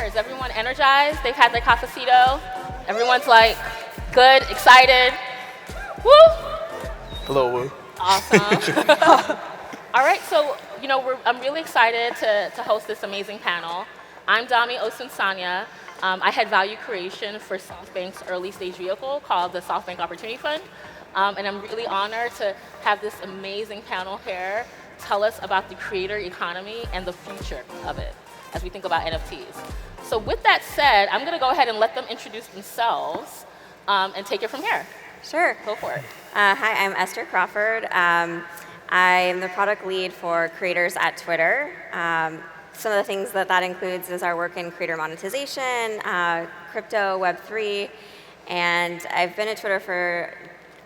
Is everyone energized? They've had their cafecito? Everyone's like, good, excited? Woo! Hello, Woo. Awesome. All right, so I'm really excited to host this amazing panel. I'm Dami Osunsanya. I head value creation for SoftBank's early stage vehicle called the SoftBank Opportunity Fund. And I'm really honored to have this amazing panel here tell us about the creator economy and the future of it as we think about NFTs. So with that said, I'm going to go ahead and let them introduce themselves and take it from here. Sure. Go for it. Hi, I'm Esther Crawford. I am the product lead for creators at Twitter. Some of the things that includes is our work in creator monetization, crypto, Web3, and I've been at Twitter for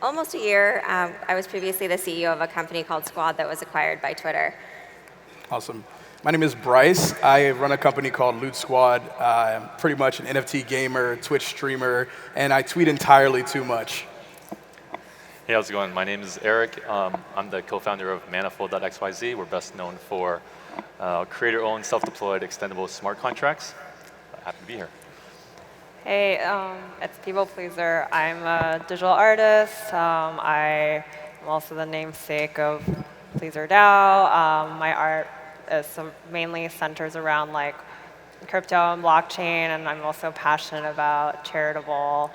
almost a year. I was previously the CEO of a company called Squad that was acquired by Twitter. Awesome. My name is Bryce. I run a company called Loot Squad. I'm pretty much an NFT gamer, Twitch streamer, and I tweet entirely too much. Hey, how's it going? My name is Eric. I'm the co-founder of Manifold.xyz. We're best known for creator-owned, self-deployed, extendable smart contracts. Happy to be here. Hey, it's pplpleasr. I'm a digital artist. I am also the namesake of Pleasr DAO. My art is mainly centers around like crypto and blockchain, and I'm also passionate about charitable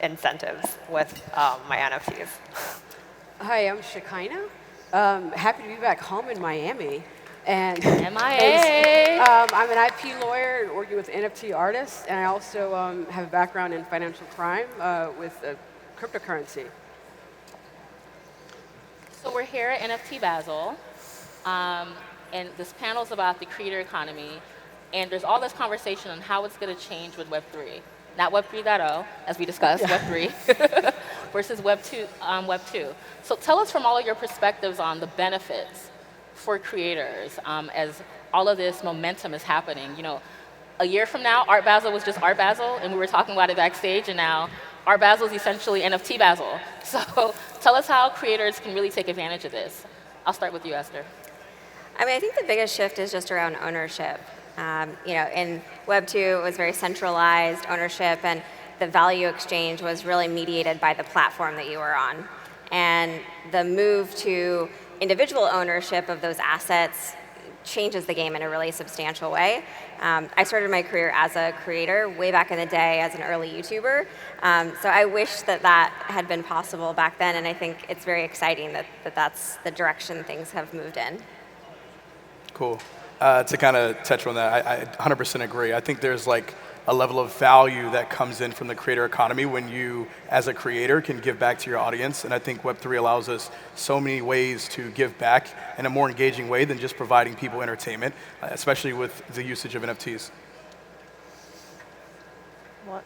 incentives with my NFTs. Hi, I'm Shekinah. Happy to be back home in Miami. And MIA. I'm an IP lawyer working with NFT artists, and I also have a background in financial crime with cryptocurrency. So we're here at NFT Basel, and this panel's about the creator economy, and there's all this conversation on how it's going to change with Web3. Not Web 3.0, as we discussed, Web 3, versus Web 2. So tell us from all of your perspectives on the benefits for creators as all of this momentum is happening. A year from now, Art Basel was just Art Basel, and we were talking about it backstage, and now Art Basel is essentially NFT Basel. So tell us how creators can really take advantage of this. I'll start with you, Esther. I think the biggest shift is just around ownership. In Web 2, it was very centralized ownership, and the value exchange was really mediated by the platform that you were on. And the move to individual ownership of those assets changes the game in a really substantial way. I started my career as a creator way back in the day as an early YouTuber. So I wish that had been possible back then, and I think it's very exciting that that's the direction things have moved in. Cool. To kind of touch on that, I 100% agree. I think there's like a level of value that comes in from the creator economy when you, as a creator, can give back to your audience. And I think Web3 allows us so many ways to give back in a more engaging way than just providing people entertainment, especially with the usage of NFTs. What?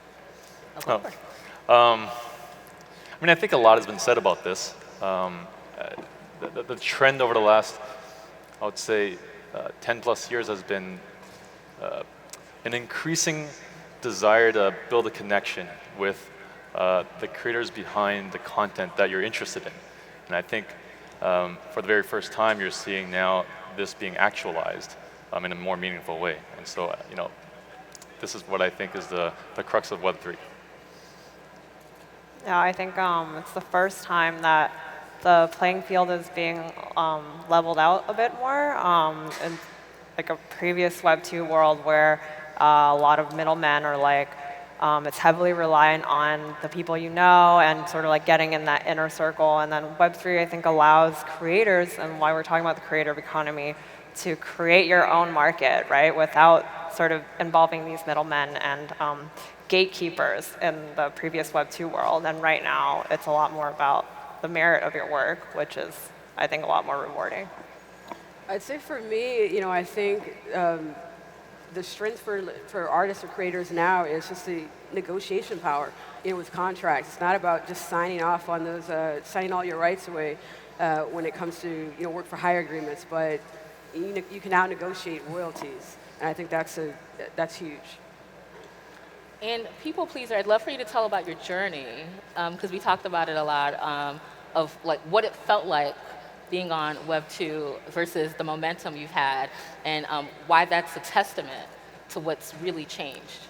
I think a lot has been said about this. The trend over the last, I would say, 10 plus years has been an increasing desire to build a connection with the creators behind the content that you're interested in. And I think for the very first time, you're seeing now this being actualized in a more meaningful way. And so, this is what I think is the crux of Web3. Yeah, I think it's the first time that the playing field is being leveled out a bit more. In like a previous Web 2 world where a lot of middlemen are like, it's heavily reliant on the people you know and sort of like getting in that inner circle. And then Web 3, I think, allows creators, and why we're talking about the creator economy, to create your own market, right, without sort of involving these middlemen and gatekeepers in the previous Web 2 world. And right now, it's a lot more about the merit of your work, which is, I think, a lot more rewarding. I'd say for me, I think the strength for artists or creators now is just the negotiation power, with contracts. It's not about just signing off on those, signing all your rights away when it comes to work for hire agreements, but you can now negotiate royalties, and I think that's huge. And people pleaser, I'd love for you to tell about your journey, because we talked about it a lot, of like what it felt like being on Web 2 versus the momentum you've had, and why that's a testament to what's really changed?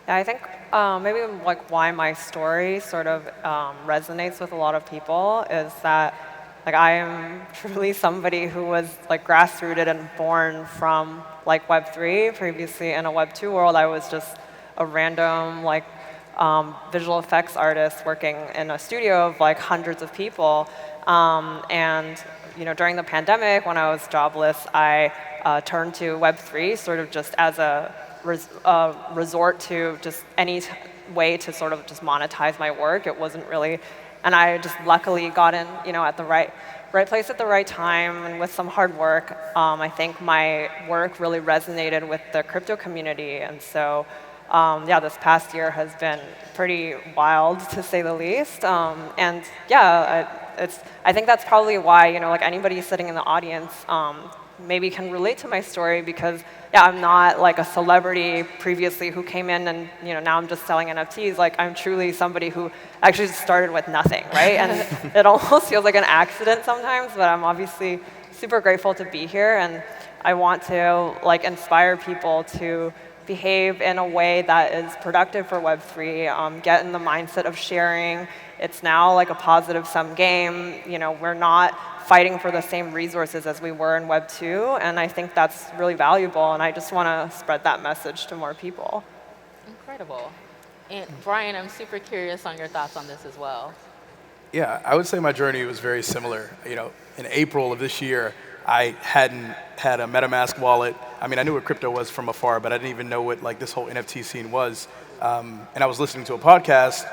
Yeah, I think maybe like why my story sort of resonates with a lot of people is that like I am truly somebody who was like grassrooted and born from like Web3. Previously in a Web2 world, I was just a random like visual effects artist working in a studio of like hundreds of people. And during the pandemic, when I was jobless, I turned to Web3 sort of just as a resort to just any way to sort of just monetize my work. It wasn't really, and I just luckily got in, at the right place at the right time, and with some hard work, I think my work really resonated with the crypto community, and so. Yeah, this past year has been pretty wild, to say the least. And yeah, I think that's probably why, like anybody sitting in the audience maybe can relate to my story because, yeah, I'm not like a celebrity previously who came in and, now I'm just selling NFTs. Like, I'm truly somebody who actually just started with nothing, right? And it almost feels like an accident sometimes, but I'm obviously super grateful to be here. And I want to, like, inspire people to behave in a way that is productive for Web3, get in the mindset of sharing. It's now like a positive-sum game. We're not fighting for the same resources as we were in Web2, and I think that's really valuable, and I just want to spread that message to more people. Incredible. And Brian, I'm super curious on your thoughts on this as well. Yeah, I would say my journey was very similar. In April of this year, I hadn't had a MetaMask wallet. I mean, I knew what crypto was from afar, but I didn't even know what like this whole NFT scene was. And I was listening to a podcast.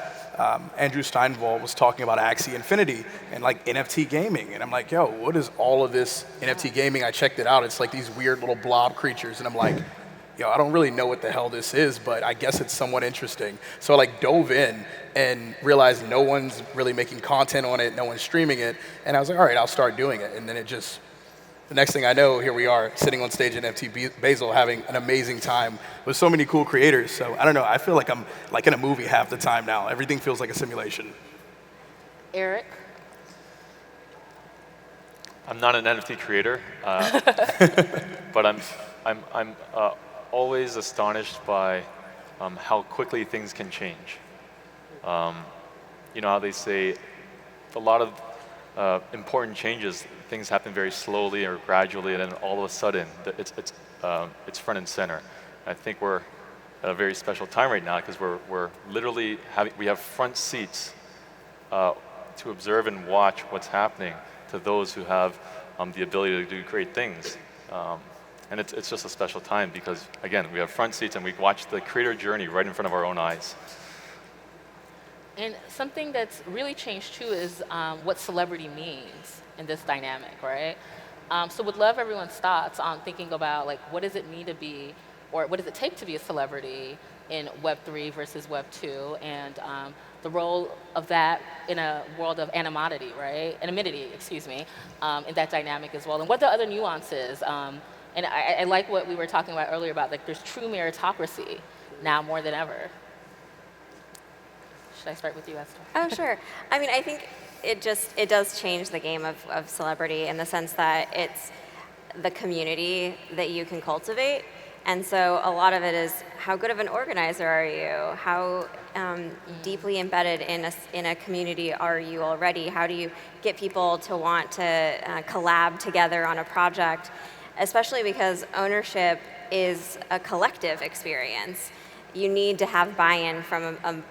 Andrew Steinwald was talking about Axie Infinity and like NFT gaming. And I'm like, yo, what is all of this NFT gaming? I checked it out. It's like these weird little blob creatures. And I'm like, yo, I don't really know what the hell this is, but I guess it's somewhat interesting. So I like dove in and realized no one's really making content on it. No one's streaming it. And I was like, all right, I'll start doing it. And then the next thing I know, here we are sitting on stage at NFT BZL having an amazing time with so many cool creators. So I don't know, I feel like I'm like in a movie half the time now. Everything feels like a simulation. Eric? I'm not an NFT creator, but I'm always astonished by how quickly things can change. How they say a lot of important changes, things happen very slowly or gradually, and then all of a sudden, it's front and center. I think we're at a very special time right now because we're literally we have front seats to observe and watch what's happening to those who have the ability to do great things. And it's just a special time because, again, we have front seats and we watch the creator journey right in front of our own eyes. And something that's really changed too is what celebrity means in this dynamic, right? So would love everyone's thoughts on thinking about like what does it mean to be, or what does it take to be a celebrity in Web3 versus Web2, and the role of that in a world of anonymity, right? Anonymity, excuse me, in that dynamic as well. And what the other nuances? And I like what we were talking about earlier about like there's true meritocracy now more than ever. Should I start with you, Esther? Oh, sure. I mean, I think it does change the game of celebrity in the sense that it's the community that you can cultivate. And so a lot of it is how good of an organizer are you? How deeply embedded in a community are you already? How do you get people to want to collab together on a project? Especially because ownership is a collective experience. You need to have buy-in from a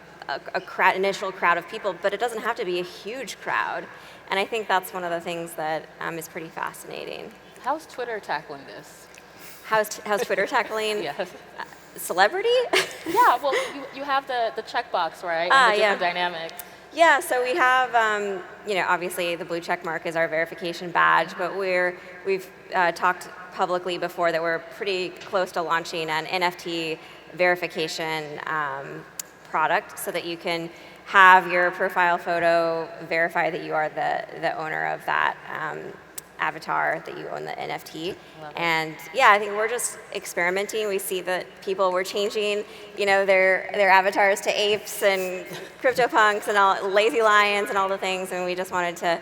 initial crowd of people, but it doesn't have to be a huge crowd. And I think that's one of the things that is pretty fascinating. How's Twitter tackling this? How's Twitter tackling Yes. Celebrity? Yeah, well, you have the checkbox, right? And the different dynamics. Yeah, so we have, obviously the blue check mark is our verification badge, but we've talked publicly before that we're pretty close to launching an NFT verification product so that you can have your profile photo verify that you are the owner of that avatar, that you own the NFT. And yeah, I think we're just experimenting. We see that people were changing, their avatars to apes and CryptoPunks and all lazy lions and all the things, and we just wanted to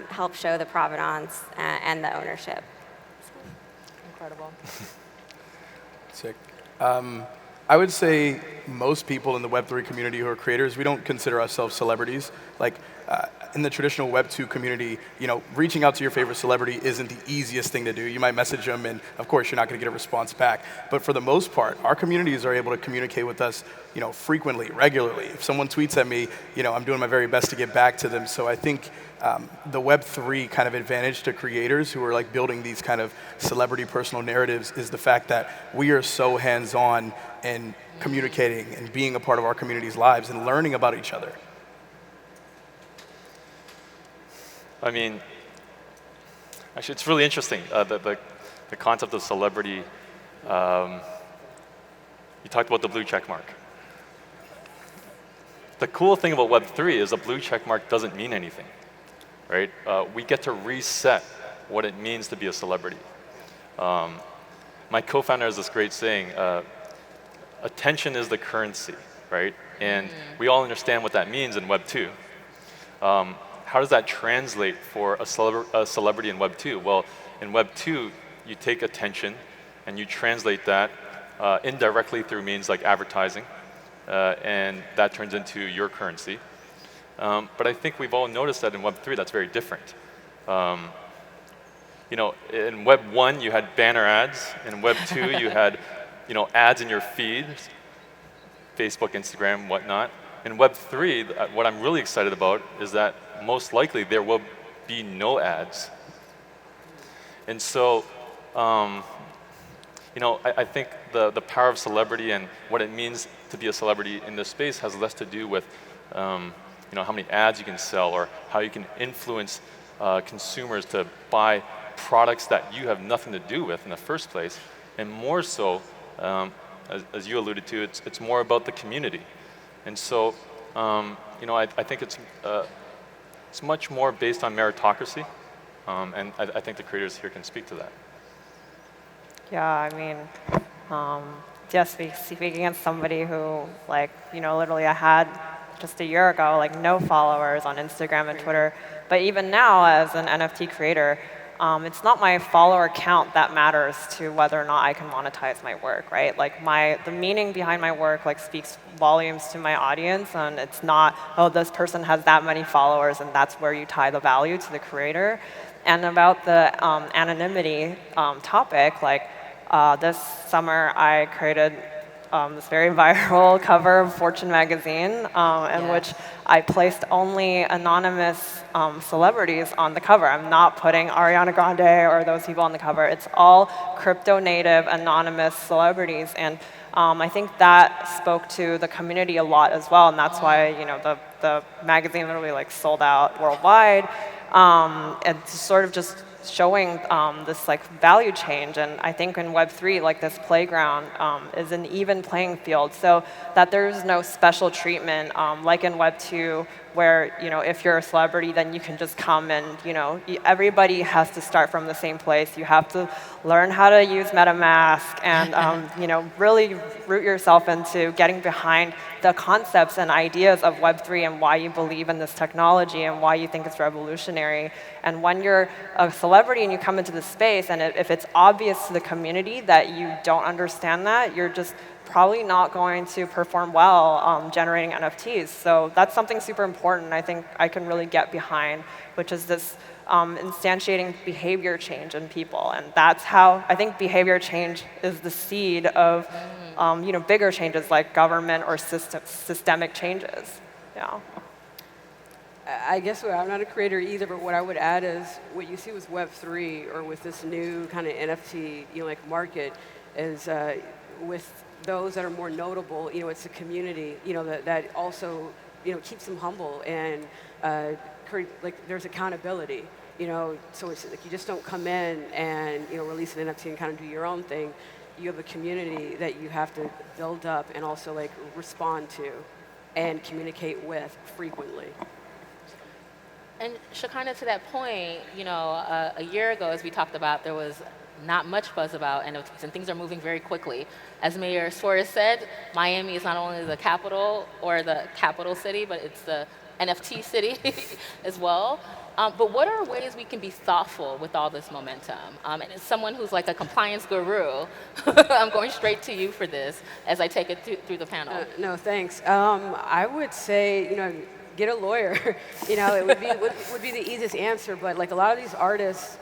help show the provenance and the ownership. Incredible. Sick. I would say most people in the Web3 community who are creators, we don't consider ourselves celebrities. Like in the traditional Web2 community, reaching out to your favorite celebrity isn't the easiest thing to do. You might message them, and of course, you're not going to get a response back. But for the most part, our communities are able to communicate with us, frequently, regularly. If someone tweets at me, I'm doing my very best to get back to them. So I think the Web3 kind of advantage to creators who are like building these kind of celebrity personal narratives is the fact that we are so hands-on in communicating and being a part of our community's lives and learning about each other. I mean, actually, it's really interesting, the concept of celebrity. You talked about the blue check mark. The cool thing about Web3 is a blue check mark doesn't mean anything, right? We get to reset what it means to be a celebrity. My co-founder has this great saying, attention is the currency, right? And we all understand what that means in Web 2. How does that translate for a celebrity in Web 2? Well, in Web 2, you take attention and you translate that indirectly through means like advertising, and that turns into your currency. But I think we've all noticed that in Web 3, that's very different. In Web 1, you had banner ads. In Web 2, you had ads in your feed, Facebook, Instagram, whatnot. In Web 3, what I'm really excited about is that most likely there will be no ads. And so, I think the power of celebrity and what it means to be a celebrity in this space has less to do with how many ads you can sell or how you can influence consumers to buy products that you have nothing to do with in the first place, and more so, as you alluded to, it's more about the community. And so, I think it's much more based on meritocracy, and I think the creators here can speak to that. Yeah, I mean, just speaking as somebody who, literally I had just a year ago, no followers on Instagram and Twitter, but even now as an NFT creator, it's not my follower count that matters to whether or not I can monetize my work, right? The meaning behind my work speaks volumes to my audience, and it's not, oh, this person has that many followers, and that's where you tie the value to the creator. And about the anonymity topic, this summer I created this very viral cover of Fortune magazine, in which I placed only anonymous celebrities on the cover. I'm not putting Ariana Grande or those people on the cover. It's all crypto-native, anonymous celebrities. And I think that spoke to the community a lot as well, and that's why the magazine literally sold out worldwide. And sort of just showing this value change, and I think in Web3 this playground is an even playing field, so that there's no special treatment like in Web2 where if you're a celebrity then you can just come and everybody has to start from the same place. You have to learn how to use MetaMask and really root yourself into getting behind the concepts and ideas of Web3 and why you believe in this technology and why you think it's revolutionary. And when you're a celebrity and you come into the space, and if it's obvious to the community that you don't understand that, you're just probably not going to perform well generating NFTs. So that's something super important I think I can really get behind, which is this instantiating behavior change in people. And that's how I think behavior change is the seed of bigger changes like government or systemic changes. Yeah. I guess I'm not a creator either, but what I would add is what you see with Web3 or with this new kind of NFT market is with those that are more notable, it's a community, that also, keeps them humble and there's accountability, so it's you just don't come in and, release an NFT and kind of do your own thing. You have a community that you have to build up and also respond to and communicate with frequently. And Shekinah, to that point, a year ago, as we talked about, there was not much buzz about NFTs, and things are moving very quickly. As Mayor Suarez said, Miami is not only the capital or the capital city, but it's the NFT city as well. But what are ways we can be thoughtful with all this momentum? And as someone who's like a compliance guru, I'm going straight to you for this as I take it through the panel. No, thanks. I would say, get a lawyer. It would be the easiest answer. But like a lot of these artists,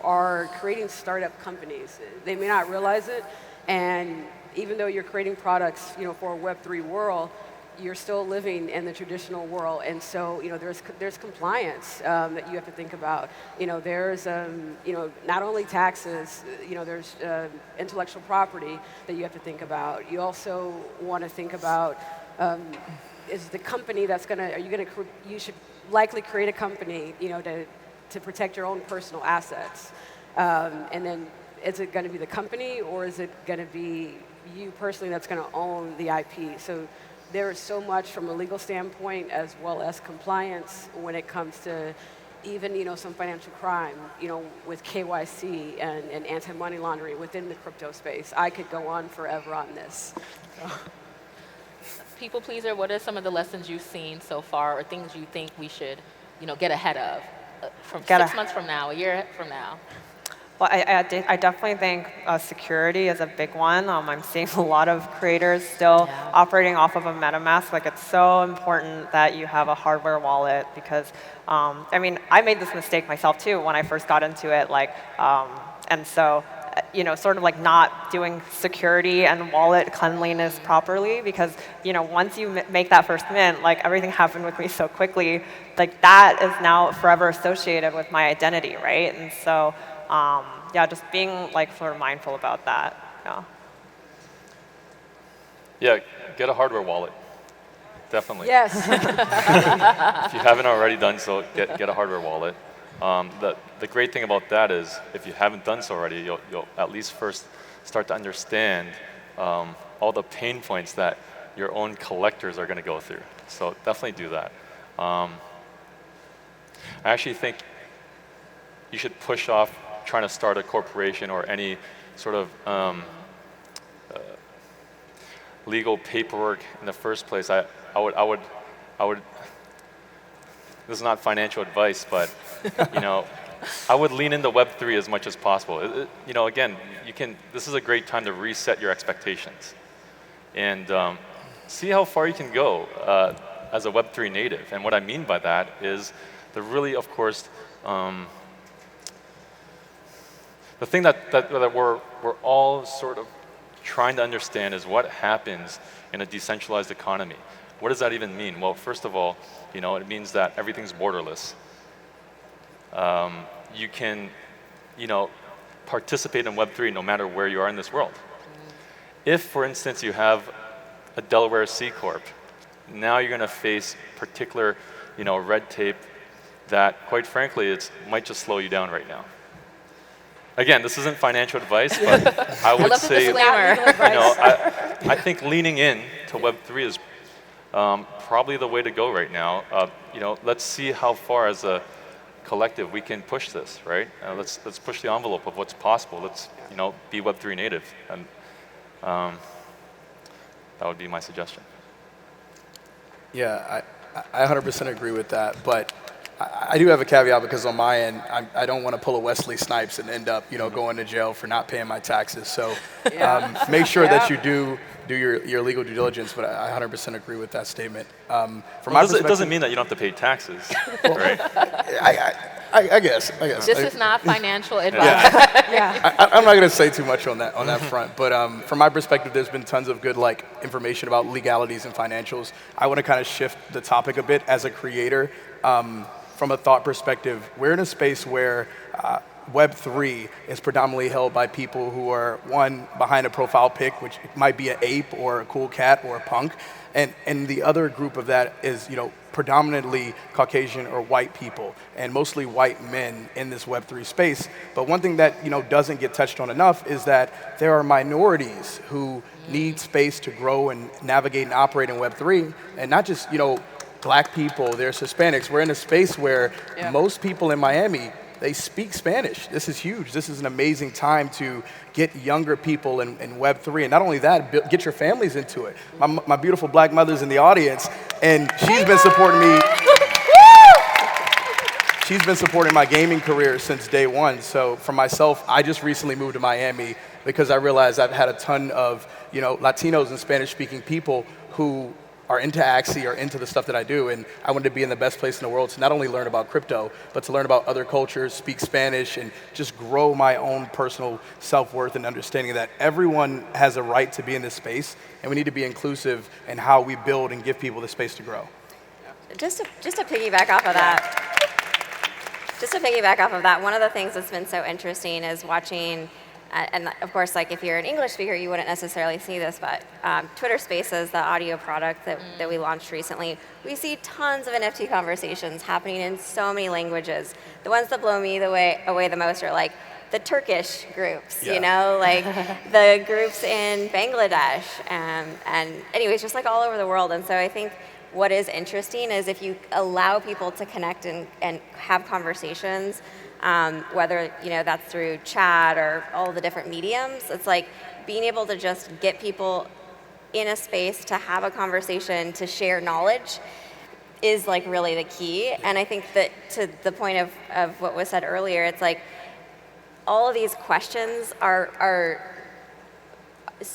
are creating startup companies. They may not realize it, and even though you're creating products, for a Web3 world, you're still living in the traditional world, and so there's compliance that you have to think about. There's not only taxes. There's intellectual property that you have to think about. You also want to think about is the company that's you should likely create a company to protect your own personal assets, and then is it going to be the company or is it going to be you personally that's going to own the IP? So there is so much from a legal standpoint as well as compliance when it comes to even some financial crime, with KYC and anti-money laundering within the crypto space. I could go on forever on this. So. People pleaser, what are some of the lessons you've seen so far, or things you think we should, get ahead of from 6 months from now, a year from now? Well, I definitely think security is a big one. I'm seeing a lot of creators still operating off of a MetaMask. Like, it's so important that you have a hardware wallet because, I made this mistake myself too when I first got into it. And so, sort of like not doing security and wallet cleanliness properly because, once you make that first mint, like everything happened with me so quickly, like that is now forever associated with my identity, right? And so, just being like sort of mindful about that. Yeah, get a hardware wallet. Definitely. Yes. If you haven't already done so, get a hardware wallet. The great thing about that is, if you haven't done so already, you'll at least first start to understand all the pain points that your own collectors are going to go through. So definitely do that. I actually think you should push off trying to start a corporation or any sort of legal paperwork in the first place. I would. This is not financial advice, but I would lean into Web3 as much as possible. Again, this is a great time to reset your expectations and see how far you can go as a Web3 native. And what I mean by that is of course, the thing that we're all sort of trying to understand is what happens in a decentralized economy. What does that even mean? Well, first of all, it means that everything's borderless. You can, participate in Web3 no matter where you are in this world. If, for instance, you have a Delaware C Corp, now you're going to face particular, red tape that, quite frankly, it might just slow you down right now. Again, this isn't financial advice, but I would say, I think leaning in to Web3 is probably the way to go right now. Let's see how far as a collective we can push this, right? Let's push the envelope of what's possible. Let's be Web3 native, and that would be my suggestion. Yeah, I 100% agree with that, but I do have a caveat because on my end, I don't want to pull a Wesley Snipes and end up, going to jail for not paying my taxes. So make sure that you do your legal due diligence. But I 100% agree with that statement. It doesn't mean that you don't have to pay taxes, right? I guess. This is not financial advice. I'm not going to say too much on that front. But from my perspective, there's been tons of good information about legalities and financials. I want to kind of shift the topic a bit as a creator. From a thought perspective, we're in a space where Web3 is predominantly held by people who are, one, behind a profile pic, which might be an ape or a cool cat or a punk, and the other group of that is, predominantly Caucasian or white people, and mostly white men in this Web3 space. But one thing that, doesn't get touched on enough is that there are minorities who need space to grow and navigate and operate in Web3, and not just, Black people, there's Hispanics. We're in a space where most people in Miami, they speak Spanish. This is huge. This is an amazing time to get younger people in Web3. And not only that, get your families into it. My beautiful Black mother's in the audience, and she's been supporting me she's been supporting my gaming career since day one. So for myself, I just recently moved to Miami because I realized I've had a ton of Latinos and Spanish-speaking people who are into Axie or into the stuff that I do, and I wanted to be in the best place in the world to not only learn about crypto, but to learn about other cultures, speak Spanish, and just grow my own personal self-worth and understanding that everyone has a right to be in this space, and we need to be inclusive in how we build and give people the space to grow. Just to piggyback off of that, one of the things that's been so interesting is watching, and of course, like if you're an English speaker, you wouldn't necessarily see this, but Twitter Spaces, the audio product that we launched recently, we see tons of NFT conversations happening in so many languages. The ones that blow me away the most are like the Turkish groups, like the groups in Bangladesh, and anyways, just like all over the world. And so I think what is interesting is if you allow people to connect and have conversations, whether that's through chat or all the different mediums, it's like being able to just get people in a space to have a conversation, to share knowledge is like really the key. And I think that to the point of what was said earlier, it's like all of these questions are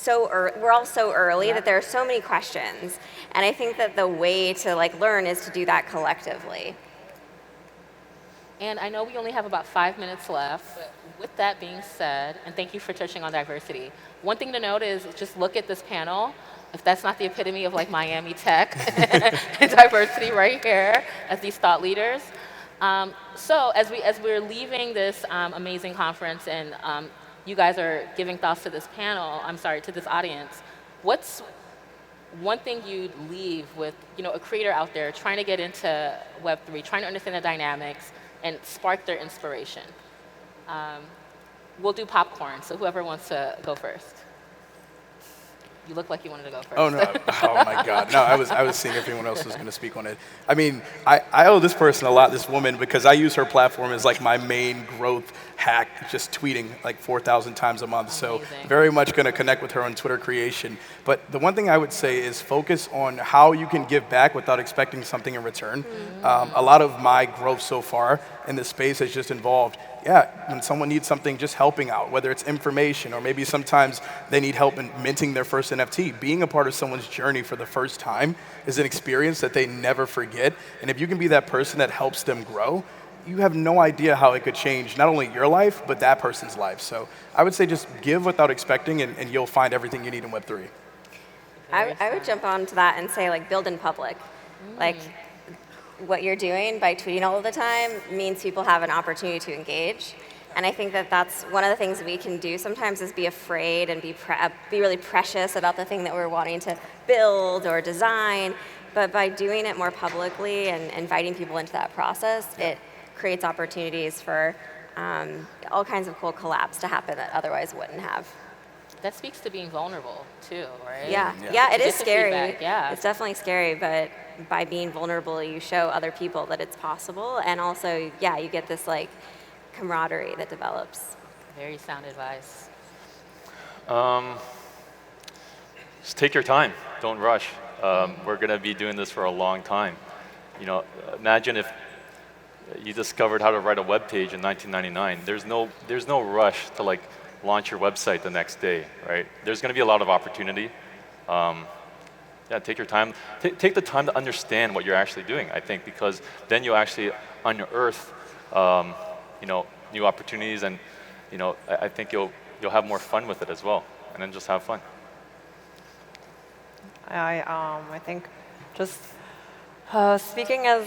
we're all so early that there are so many questions, and I think that the way to like learn is to do that collectively. And I know we only have about 5 minutes left, but with that being said, and thank you for touching on diversity, one thing to note is just look at this panel. If that's not the epitome of like Miami tech and diversity right here as these thought leaders. So as we're leaving this amazing conference and you guys are giving thoughts to this panel, to this audience, what's one thing you'd leave with a creator out there trying to get into Web3, trying to understand the dynamics and spark their inspiration? We'll do popcorn, so whoever wants to go first. You look like you wanted to go first. Oh, no. Oh, my God. No, I was seeing if anyone else was going to speak on it. I mean, I owe this person a lot, this woman, because I use her platform as like my main growth hack, just tweeting like 4,000 times a month. So very much going to connect with her on Twitter creation. But the one thing I would say is focus on how you can give back without expecting something in return. A lot of my growth so far in this space has just involved when someone needs something, just helping out, whether it's information or maybe sometimes they need help in minting their first NFT. Being a part of someone's journey for the first time is an experience that they never forget. And if you can be that person that helps them grow, you have no idea how it could change not only your life, but that person's life. So I would say just give without expecting, and you'll find everything you need in Web3. I would jump onto that and say, like, build in public. Like, what you're doing by tweeting all of the time means people have an opportunity to engage. And I think that that's one of the things we can do sometimes is be afraid and be really precious about the thing that we're wanting to build or design. But by doing it more publicly and inviting people into that process, it creates opportunities for all kinds of cool collabs to happen that otherwise wouldn't have. That speaks to being vulnerable too, right? Yeah, it is scary. Yeah. It's definitely scary, but by being vulnerable, you show other people that it's possible, and also, you get this like camaraderie that develops. Very sound advice. Just take your time. Don't rush. We're going to be doing this for a long time. Imagine if you discovered how to write a web page in 1999. There's no rush to like launch your website the next day, right? There's going to be a lot of opportunity. Take your time. Take the time to understand what you're actually doing, I think, because then you'll actually unearth, new opportunities, and I think you'll have more fun with it as well, and then just have fun. I think just speaking as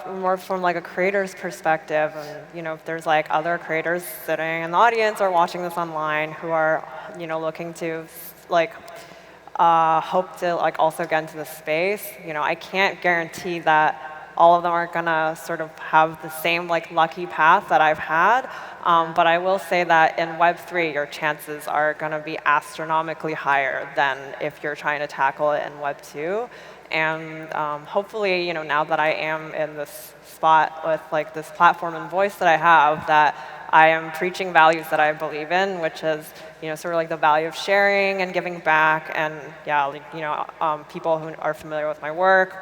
more from like a creator's perspective, and if there's like other creators sitting in the audience or watching this online who are looking to like hope to like also get into the space, I can't guarantee that all of them are gonna sort of have the same like lucky path that I've had, but I will say that in Web3 your chances are gonna be astronomically higher than if you're trying to tackle it in Web2. And hopefully, now that I am in this spot with like this platform and voice that I have, that I am preaching values that I believe in, which is sort of like the value of sharing and giving back, and people who are familiar with my work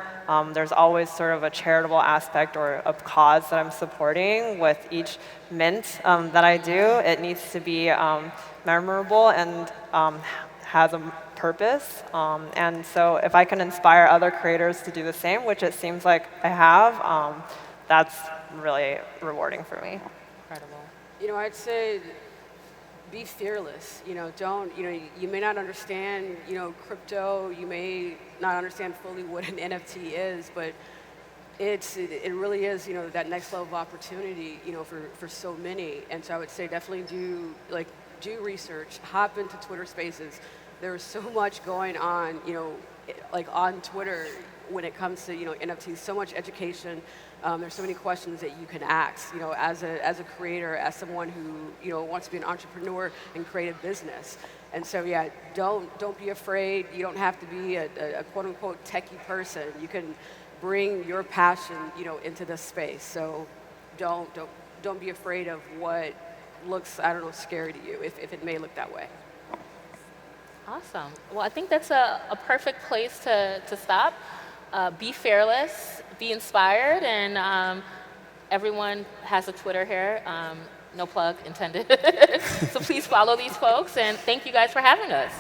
there's always sort of a charitable aspect or a cause that I'm supporting with each mint that I do. It needs to be memorable and has a purpose. And so if I can inspire other creators to do the same, which it seems like I have, that's really rewarding for me. Incredible. You know, I'd say be fearless. You know, don't, you know, you may not understand, you know, crypto, you may not understand fully what an NFT is, but it really is, you know, that next level of opportunity, you know, for so many. And so I would say definitely do research, hop into Twitter Spaces. There's so much going on, you know, like on Twitter when it comes to, you know, NFTs, so much education. There's so many questions that you can ask, you know, as a creator, as someone who, you know, wants to be an entrepreneur and create a business. And so, yeah, don't be afraid. You don't have to be a quote unquote techie person. You can bring your passion, you know, into this space. So don't be afraid of what looks, I don't know, scary to you, if it may look that way. Awesome. Well, I think that's a perfect place to stop. Be fearless, be inspired, and everyone has a Twitter here. No plug intended. So please follow these folks, and thank you guys for having us.